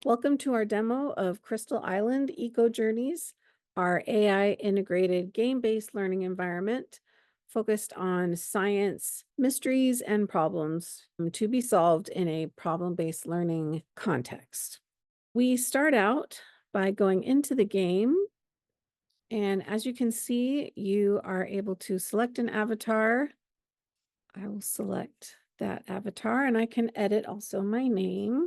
Welcome to our demo of Crystal Island EcoJourneys, our AI integrated game-based learning environment focused on science, mysteries, and problems to be solved in a problem-based learning context. We start out by going into the game, and as you can see, you are able to select an avatar. I will select that avatar, and I can edit also my name.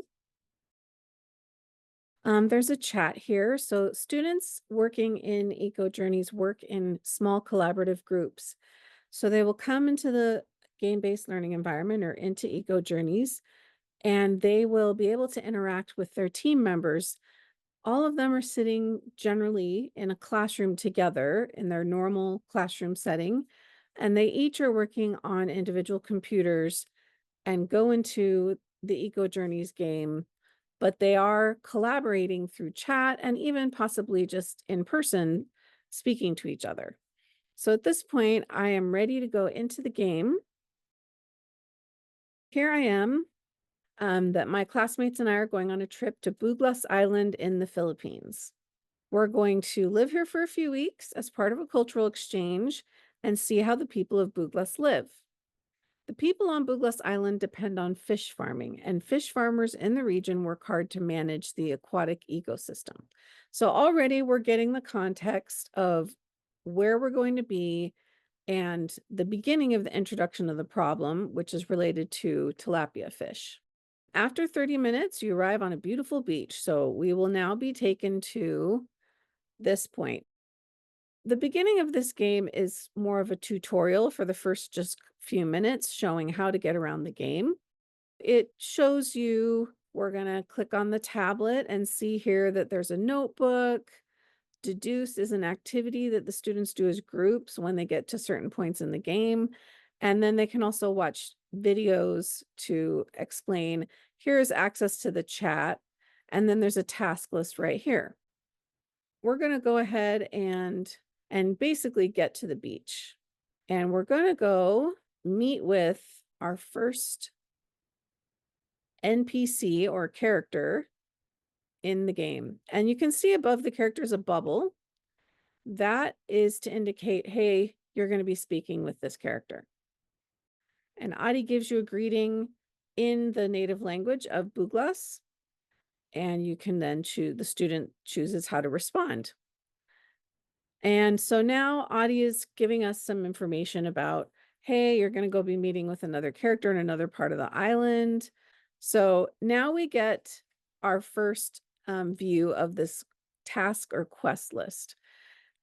There's a chat here. So students working in EcoJourneys work in small collaborative groups. So they will come into the game-based learning environment or into EcoJourneys, and they will be able to interact with their team members. All of them are sitting generally in a classroom together in their normal classroom setting, and they each are working on individual computers and go into the EcoJourneys game, but they are collaborating through chat and even possibly just in person speaking to each other. So at this point, I am ready to go into the game. Here I am, that my classmates and I are going on a trip to Buglas Island in the Philippines. We're going to live here for a few weeks as part of a cultural exchange and see how the people of Buglas live. The people on Buglas Island depend on fish farming, and fish farmers in the region work hard to manage the aquatic ecosystem. So already we're getting the context of where we're going to be and the beginning of the introduction of the problem, which is related to tilapia fish. After 30 minutes, you arrive on a beautiful beach. So we will now be taken to this point. The beginning of this game is more of a tutorial for the first just few minutes showing how to get around the game. It shows you, we're going to click on the tablet and see here that there's a notebook. Deduce is an activity that the students do as groups when they get to certain points in the game. And then they can also watch videos to explain. Here's access to the chat. And then there's a task list right here. We're going to go ahead and basically get to the beach. And we're going to go meet with our first NPC or character in the game. And you can see above the character is a bubble. That is to indicate, hey, you're going to be speaking with this character. And Adi gives you a greeting in the native language of Buglas. And you can then choose, the student chooses how to respond. And so now Adi is giving us some information about, hey, you're going to go be meeting with another character in another part of the island. So now we get our first view of this task or quest list.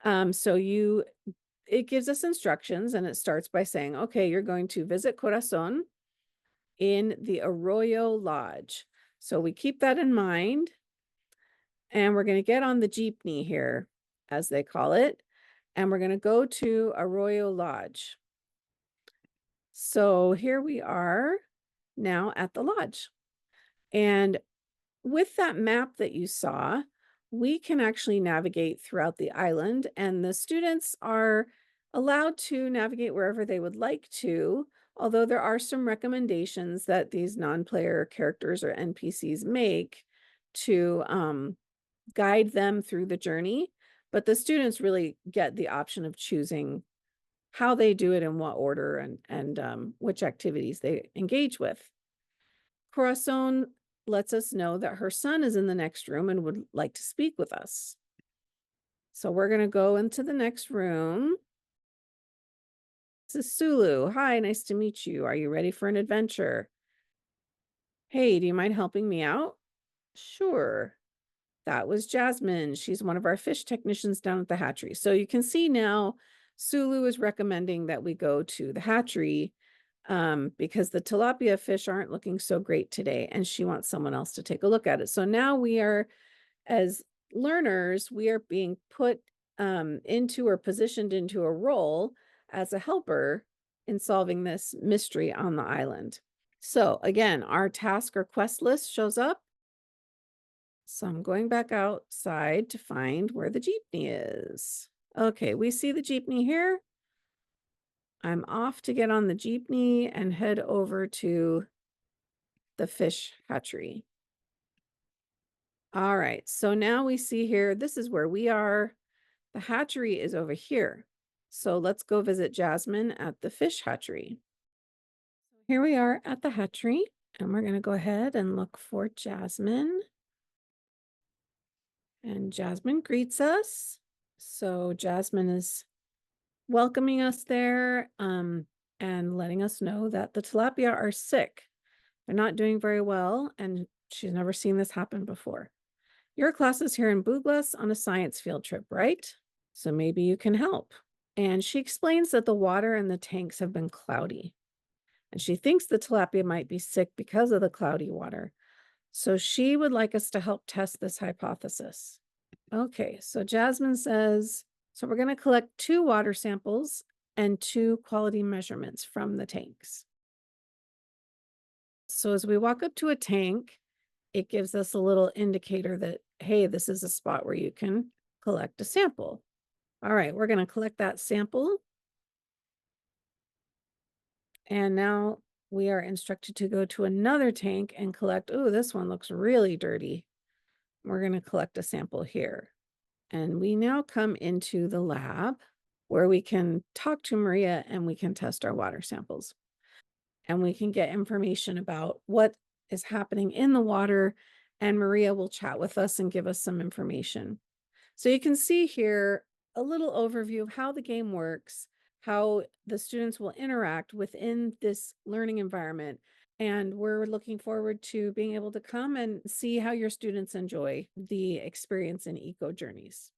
It gives us instructions and it starts by saying, okay, you're going to visit Corazon in the Arroyo Lodge. So we keep that in mind and we're going to get on the jeepney here, as they call it, and we're going to go to Arroyo Lodge. So here we are now at the lodge. And with that map that you saw, we can actually navigate throughout the island, and the students are allowed to navigate wherever they would like to, although there are some recommendations that these non-player characters or NPCs make to guide them through the journey, but the students really get the option of choosing how they do it in what order and which activities they engage with. Corazon lets us know that her son is in the next room and would like to speak with us. So we're going to go into the next room. This is Sulu. Hi, nice to meet you. Are you ready for an adventure? Hey, do you mind helping me out? Sure. That was Jasmine. She's one of our fish technicians down at the hatchery. So you can see now Sulu is recommending that we go to the hatchery because the tilapia fish aren't looking so great today, and she wants someone else to take a look at it. So now we are, as learners, we are being put into or positioned into a role as a helper in solving this mystery on the island. So again, our task or quest list shows up. So I'm going back outside to find where the jeepney is. Okay, we see the jeepney here. I'm off to get on the jeepney and head over to the fish hatchery. All right, so now we see here, this is where we are. The hatchery is over here. So let's go visit Jasmine at the fish hatchery. Here we are at the hatchery, and we're going to go ahead and look for Jasmine. And Jasmine greets us. So Jasmine is welcoming us there, and letting us know that the tilapia are sick. They're not doing very well, and she's never seen this happen before. Your class is here in Buglas on a science field trip, right? So maybe you can help. And she explains that the water in the tanks have been cloudy, and she thinks the tilapia might be sick because of the cloudy water. So she would like us to help test this hypothesis. Okay, so Jasmine says, so we're going to collect 2 water samples and 2 quality measurements from the tanks. So as we walk up to a tank, it gives us a little indicator that, hey, this is a spot where you can collect a sample. All right, we're going to collect that sample. And now we are instructed to go to another tank and collect. Oh, this one looks really dirty. We're going to collect a sample here. And we now come into the lab where we can talk to Maria and we can test our water samples. And we can get information about what is happening in the water. And Maria will chat with us and give us some information. So you can see here a little overview of how the game works, how the students will interact within this learning environment. And we're looking forward to being able to come and see how your students enjoy the experience in EcoJourneys.